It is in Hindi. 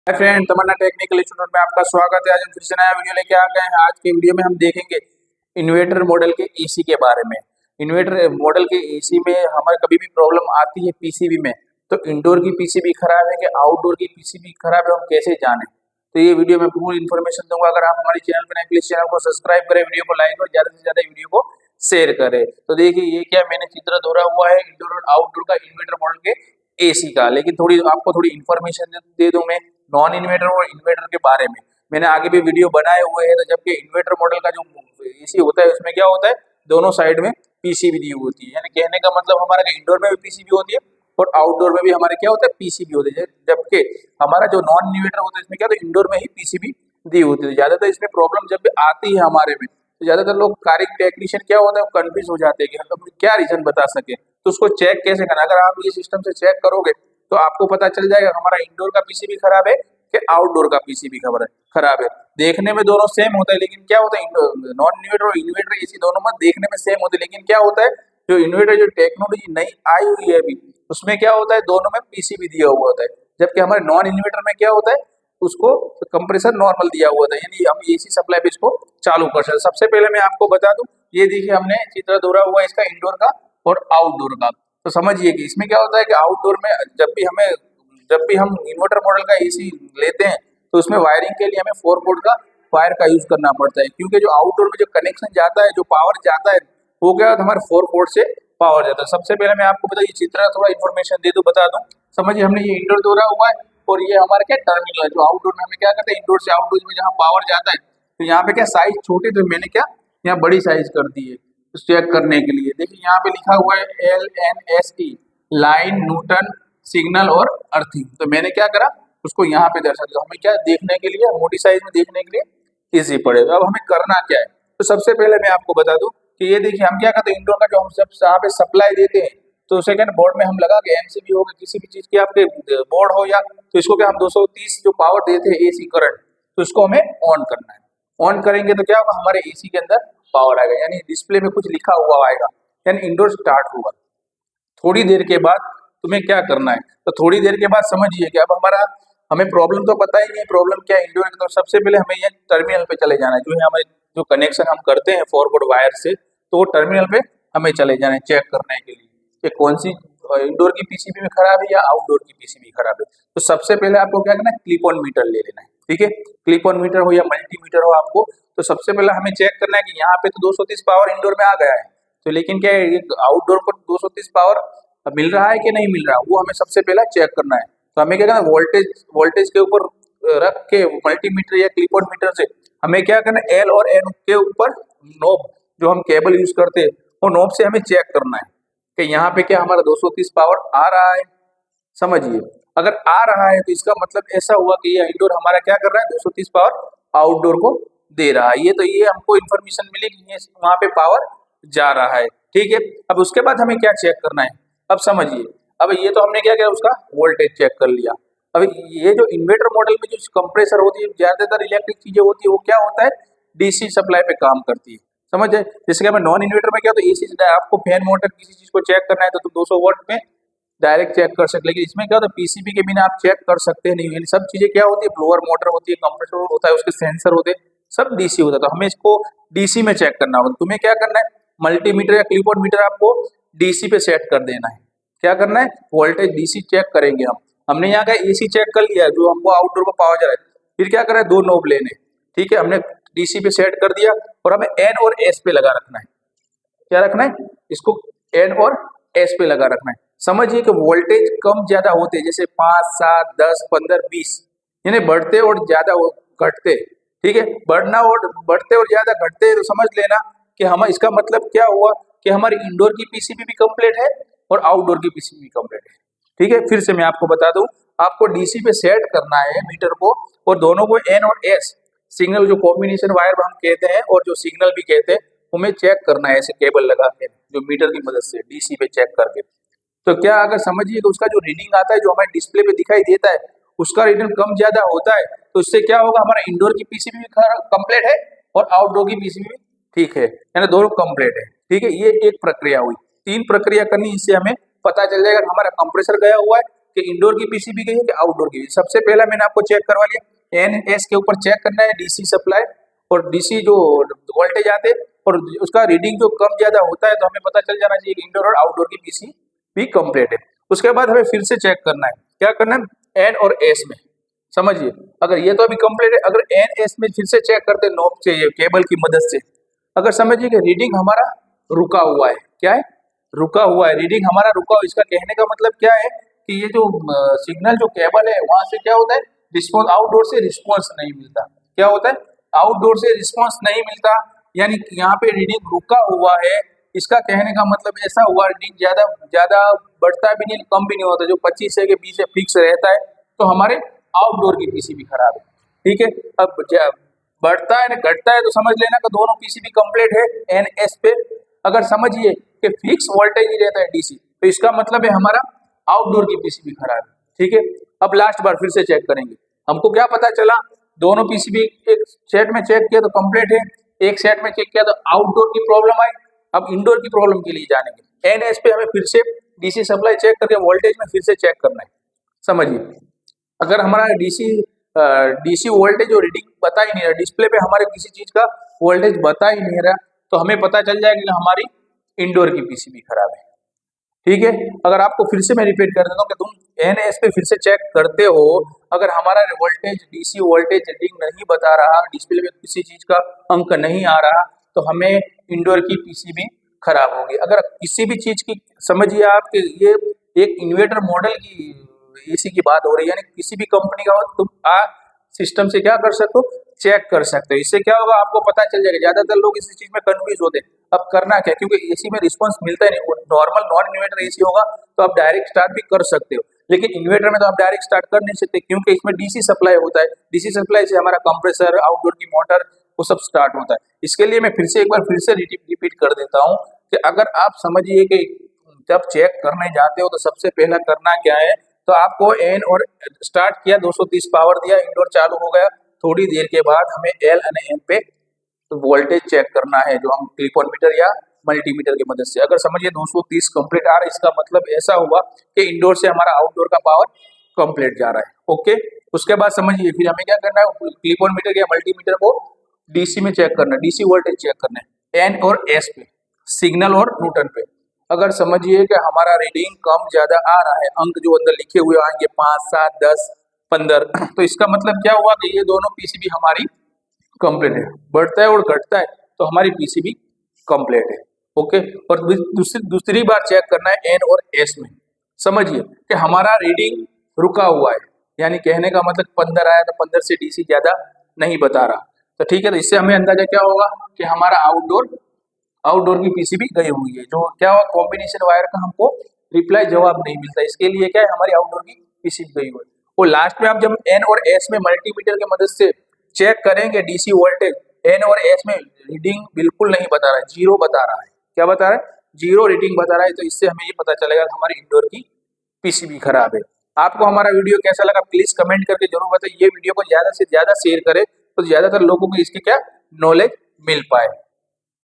हाय फ्रेंड, तमन्ना टेक्निकल इंस्टीट्यूट में आपका स्वागत है। आज हम फिर से नया वीडियो लेके आ गए हैं। आज के वीडियो में हम देखेंगे इन्वर्टर मॉडल के एसी के बारे में। इन्वर्टर मॉडल के एसी में हमारे कभी भी प्रॉब्लम आती है पीसीबी में, तो इंडोर की पीसीबी खराब है कि आउटडोर की पीसीबी खराब है, हम कैसे जाने। तो ये वीडियो में पूरी इन्फॉर्मेशन दूंगा। अगर आप हमारे चैनल पर नए, प्लीज चैनल को सब्सक्राइब करें, वीडियो को लाइक और ज्यादा से ज्यादा वीडियो को शेयर करें। तो देखिए, ये क्या मैंने चित्र दौरा हुआ है इंडोर और आउटडोर का इन्वर्टर मॉडल के एसी का। लेकिन थोड़ी आपको थोड़ी इन्फॉर्मेशन दे दूं मैं नॉन इन्वर्टर और इन्वर्टर के बारे में। मैंने आगे भी वीडियो बनाए हुए हैं। तो जबकि इन्वर्टर मॉडल का जो एसी होता है उसमें क्या होता है, दोनों साइड में पीसीबी दी होती है। यानी कहने का मतलब हमारा इंडोर में भी पीसीबी होती है और आउटडोर में भी हमारे क्या होता है, पीसीबी होती है। जबकि हमारा जो नॉन इन्वर्टर होता है इसमें क्या होता है, इंडोर में ही पीसीबी दी होती है। ज्यादातर इसमें प्रॉब्लम जब भी आती है हमारे में, तो ज्यादातर लोग कारक टेक्नीशियन क्या होता है, कंफ्यूज हो जाते हैं कि हम क्या रीजन बता सके। तो उसको चेक कैसे करना, अगर आप ये सिस्टम से चेक करोगे तो आपको पता चल जाएगा हमारा इंडोर का पीसीबी खराब है कि आउटडोर का पीसीबी खराब है। देखने में दोनों सेम होता है, लेकिन क्या होता है, नॉन इन्वर्टर और इन्वर्टर एसी दोनों में देखने में सेम होते हैं, लेकिन क्या होता है, जो इन्वर्टर जो टेक्नोलॉजी नई आई हुई है अभी, उसमें क्या होता है, दोनों में पीसीबी दिया हुआ होता है। जबकि हमारे नॉन इन्वर्टर में क्या होता है, उसको कंप्रेसर नॉर्मल दिया हुआ था, यानी हम एसी सप्लाई पे इसको चालू कर सकते। सबसे पहले मैं आपको बता दूं, ये देखिए हमने चित्र दौरा हुआ है इसका इंडोर का और आउटडोर का। तो समझिए कि इसमें क्या होता है कि आउटडोर में जब भी हम इन्वर्टर मॉडल का एसी लेते हैं तो उसमें वायरिंग के लिए हमें 4 पोर्ट का वायर का यूज करना पड़ता है, क्योंकि जो आउटडोर में जो कनेक्शन जाता है, जो पावर जाता है, वो क्या होता है, हमारे 4 पोर्ट से पावर जाता है। सबसे पहले मैं आपको बताइए चित्र थोड़ा इन्फॉर्मेशन दे दूं, बता दूं। समझिए, हमने ये इंडोर दौरा हुआ है और ये हमारा क्या टर्मिनल है। जो आउटडोर में हमें क्या करते हैं, इंडोर से आउटडोर में जहाँ पावर जाता है, तो यहाँ पे क्या साइज छोटी, तो मैंने क्या यहाँ बड़ी साइज कर दी है चेक करने के लिए। देखिए यहाँ पे लिखा हुआ है LNSE, लाइन, न्यूटन, सिग्नल और अर्थिंग। तो मैंने क्या करा, उसको यहाँ पे दर्शा दिया। हमें क्या देखने के लिए, मोटी साइज में देखने के लिए इजी पड़ेगा। अब हमें करना क्या है, तो सबसे पहले मैं आपको बता दूं कि ये देखिए हम क्या करते हैं, इंडोर का जो हम सब यहाँ पे सप्लाई देते हैं, तो सेकंड बोर्ड में हम लगा के एमसीबी हो, किसी भी चीज की आपके बोर्ड हो, या तो इसको क्या हम 230 जो पावर देते हैं एसी करंट, तो इसको हमें ऑन करना है। ऑन करेंगे तो क्या होगा, हमारे एसी के अंदर पावर आएगा, यानी डिस्प्ले में कुछ लिखा हुआ आएगा, यानी इंडोर स्टार्ट होगा। थोड़ी देर के बाद तुम्हें क्या करना है, तो थोड़ी देर के बाद समझिए कि अब हमें प्रॉब्लम तो पता ही नहीं प्रॉब्लम क्या है इंडोर की। तो सबसे पहले हमें ये टर्मिनल पे चले जाना है, जो है हमें जो कनेक्शन हम करते हैं फॉरवर्ड वायर से, तो वो टर्मिनल पे हमें चले जाना है चेक करने के लिए कि कौन सी इंडोर की पीसीबी में खराब है या आउटडोर की पीसीबी खराब है। तो सबसे पहले आपको क्या करना है, क्लिप ऑन मीटर ले लेना है। ठीक है, क्लिप ऑन मीटर हो या मल्टीमीटर हो आपको, तो सबसे पहले हमें चेक करना है कि यहाँ पे तो 230 पावर इंडोर में आ गया है, तो लेकिन क्या है, आउटडोर पर 230 पावर मिल रहा है कि नहीं मिल रहा, वो हमें सबसे पहला चेक करना है। तो हमें क्या करना है, वोल्टेज के ऊपर रख के मल्टीमीटर या क्लिप ऑन मीटर से हमें क्या करना है, एल और एन के ऊपर नोब जो हम केबल यूज करते हैं, वो नोब से हमें चेक करना है कि यहाँ पे क्या हमारा 230 पावर आ रहा है। समझिए, अगर आ रहा है तो इसका मतलब ऐसा हुआ कि ये इंडोर हमारा क्या कर रहा है, 230 पावर आउटडोर को दे रहा है। ये हमको इन्फॉर्मेशन मिली कि ये वहां पे पावर जा रहा है। ठीक है, अब उसके बाद हमें क्या चेक करना है, अब समझिए। अब ये तो हमने क्या किया, उसका वोल्टेज चेक कर लिया। अब ये जो इन्वर्टर मॉडल में जो कंप्रेसर होती है, ज्यादातर इलेक्ट्रिक चीजें होती है, वो क्या होता है, डीसी सप्लाई पे काम करती है। समझ जाए, जैसे कि हमें नॉन इन्वर्टर में क्या होता है, एसी से आपको फैन मोटर किसी चीज को चेक करना है तो तुम 200 वोल्ट में डायरेक्ट चेक कर सकते, लेकिन इसमें क्या होता है, पीसीबी के बिना आप चेक कर सकते नहीं। यानी सब चीजें क्या होती है, ब्लोअर मोटर होती है, कंप्रेसर होता है, उसके सेंसर होते हैं, सब डीसी होता है। तो हमें इसको डीसी में चेक करना होगा। तुम्हें क्या करना है, मल्टीमीटर या क्लिप ऑन मीटर आपको डीसी पे सेट कर देना है। क्या करना है, वोल्टेज डीसी चेक करेंगे हम। हमने यहाँ का एसी चेक कर लिया जो हमको आउटडोर को पावर जा रहा है। फिर क्या कर रहा है, 2 नोब लेने। ठीक है, हमने डीसी पे सेट कर दिया और हमें एन और एस पे लगा रखना है। क्या रखना है, इसको एन और एस पे लगा रखना है। समझिए कि वोल्टेज कम ज्यादा होते हैं, जैसे 5, 7, 10, 15, 20, यानी बढ़ते और ज्यादा घटते। ठीक है, बढ़ते और ज्यादा घटते, तो समझ लेना कि हम इसका मतलब क्या हुआ कि हमारी इंडोर की पीसीबी भी कंप्लीट है और आउटडोर की पीसीबी भी कंप्लीट है। ठीक है, फिर से मैं आपको बता दूं, आपको डीसी पे सेट करना है मीटर को, और दोनों को एन और एस सिग्नल जो कॉम्बिनेशन वायर हम कहते हैं और जो सिग्नल भी कहते हैं, हमें चेक करना है ऐसे केबल लगा के, जो मीटर की मदद से डीसी पे चेक करके। तो क्या अगर समझिए कि उसका जो रीडिंग आता है, जो हमारे डिस्प्ले पे दिखाई देता है, उसका रीडिंग कम ज्यादा होता है, तो इससे क्या होगा, हमारा इंडोर की पीसीबी भी कंप्लीट है और आउटडोर की पीसीबी भी ठीक है, यानी दोनों कंप्लीट है। ठीक है, ये एक प्रक्रिया हुई। 3 प्रक्रिया करनी, इससे हमें पता चल जाएगा हमारा कंप्रेसर गया हुआ है, कि इंडोर की पीसीबी गई है कि आउटडोर की। सबसे पहला मैंने आपको चेक करवा लिया, एनएस के ऊपर चेक करना है डीसी सप्लाई और डीसी जो वोल्टेज आते हैं और उसका रीडिंग जो कम ज्यादा होता है तो हमें पता चल जाना चाहिए कि इंडोर और आउटडोर की पीसी भी कंप्लीट है। उसके बाद हमें फिर से चेक करना है, क्या करना है, एन और एस में। समझिए, अगर ये तो अभी कंप्लीट है, अगर एन एस में फिर से चेक करते नॉब से, ये केबल की मदद से, अगर समझिए कि रीडिंग हमारा रुका हुआ है, क्या है, रुका हुआ है, रीडिंग हमारा रुका हुआ। इसका कहने का मतलब क्या है कि ये जो सिग्नल जो केबल है वहां से क्या होता है, रिस्पॉन्स, आउटडोर से रिस्पॉन्स नहीं मिलता। क्या होता है, आउटडोर से रिस्पॉन्स नहीं मिलता, यानी कि यहाँ पे रीडिंग रुका हुआ है। इसका कहने का मतलब ऐसा हुआ, रीडिंग ज्यादा ज्यादा बढ़ता भी नहीं, कम भी नहीं होता, जो 25 है के 20 है फिक्स रहता है, तो हमारे आउटडोर की पीसीबी खराब है। ठीक है, अब बढ़ता है ना घटता है तो समझ लेना कि दोनों पीसीबी कंप्लीट है एनएस पे। अगर समझिए कि फिक्स वोल्टेज ही रहता है डीसी, तो इसका मतलब है हमारा आउटडोर की पीसीबी खराब है। ठीक है, अब लास्ट बार फिर से चेक करेंगे। हमको क्या पता चला, दोनों पीसीबी एक सेट में चेक किया तो कंप्लीट है, एक सेट में चेक किया तो आउटडोर की प्रॉब्लम आई। अब इंडोर की प्रॉब्लम के लिए जानेंगे। एनएस पे हमें फिर से डीसी सप्लाई चेक करके वोल्टेज में फिर से चेक करना है। समझिए, अगर हमारा डीसी वोल्टेज और रीडिंग बता ही नहीं रहा, डिस्प्ले पे हमारे किसी चीज का वोल्टेज बता ही नहीं रहा, तो हमें पता चल जाएगा कि हमारी इंडोर की पीसीबी खराब है। ठीक है, अगर आपको फिर से मैं रिपीट कर देता हूँ कि तुम एनएस पे फिर से चेक करते हो, अगर हमारा वोल्टेज डीसी वोल्टेज रीडिंग नहीं बता रहा, डिस्प्ले पे किसी चीज का अंक नहीं आ रहा, तो हमें इंडोर की पीसीबी खराब होगी। अगर किसी भी चीज की, समझिए आप कि ये एक इन्वर्टर मॉडल की एसी की बात हो रही है, यानी किसी भी कंपनी का हो, तुम सिस्टम से क्या कर सकते हो, चेक कर सकते हो। इससे क्या होगा, आपको पता चल जाएगा। ज्यादातर लोग इस चीज में कंफ्यूज होते हैं, अब करना क्या, क्योंकि एसी में रिस्पांस मिलता ही नहीं। नॉर्मल नॉन इन्वर्टर एसी होगा तो आप डायरेक्ट स्टार्ट भी कर सकते हो, लेकिन इन्वर्टर में तो आप डायरेक्ट स्टार्ट कर नहीं सकते, क्योंकि इसमें डीसी सप्लाई होता है। डीसी सप्लाई से हमारा कंप्रेसर, आउटडोर की मोटर, वो सब स्टार्ट होता है। इसके लिए मैं फिर से एक बार फिर से रिपीट कर देता हूँ कि अगर आप समझिए कि जब चेक करने जाते हो तो सबसे पहला करना क्या है, तो आपको एन और स्टार्ट किया, 230 पावर दिया, इंडोर चालू हो गया। थोड़ी देर के बाद हमें एल और एन पे वोल्टेज चेक करना है, जो हम क्लिप ऑन मीटर या मल्टीमीटर की मदद से। अगर समझिए 230 कंप्लीट आ रहा है, इसका मतलब ऐसा हुआ कि इंडोर से हमारा आउटडोर का पावर कंप्लीट जा रहा है। ओके, उसके बाद समझिए फिर हमें क्या करना है, क्लिप ऑन मीटर या मल्टीमीटर को डीसी में चेक करना है, डीसी वोल्टेज चेक करना है एन और एस पे, सिग्नल और न्यूटन पे। अगर समझिए कि हमारा रीडिंग कम ज्यादा आ रहा है, अंक जो अंदर लिखे हुए आएंगे 5, 7, 10, 15, तो इसका मतलब क्या हुआ कि ये दोनों पीसीबी हमारी कंप्लीट है। बढ़ता है और घटता है तो हमारी पीसीबी कंप्लीट है। ओके, और दूसरी बार चेक करना है एन और एस में। समझिए कि हमारा रीडिंग रुका हुआ है, यानी कहने का मतलब 15 आया तो 15 से डीसी ज्यादा नहीं बता रहा। तो ठीक है, तो इससे हमें अंदाजा क्या होगा कि हमारा आउटडोर की पीसीबी गई हुई है। जो क्या हुआ, कॉम्बिनेशन वायर का हमको रिप्लाई जवाब नहीं मिलता, इसके लिए क्या है, हमारी आउटडोर की पीसीबी गई हुई है। और लास्ट में आप जब एन और एस में मल्टीमीटर की मदद से चेक करेंगे डीसी वोल्टेज, एन और एस में रीडिंग बिल्कुल नहीं बता रहा है, जीरो बता रहा है। क्या बता रहा है, जीरो रीडिंग बता रहा है। तो इससे हमें ये पता चलेगा कि हमारी इंडोर की पीसीबी खराब है। आपको हमारा वीडियो कैसा लगा प्लीज कमेंट करके जरूर बताइए। ये वीडियो को ज्यादा से ज्यादा शेयर करें तो ज्यादातर लोगों को इसकी क्या नॉलेज मिल पाए।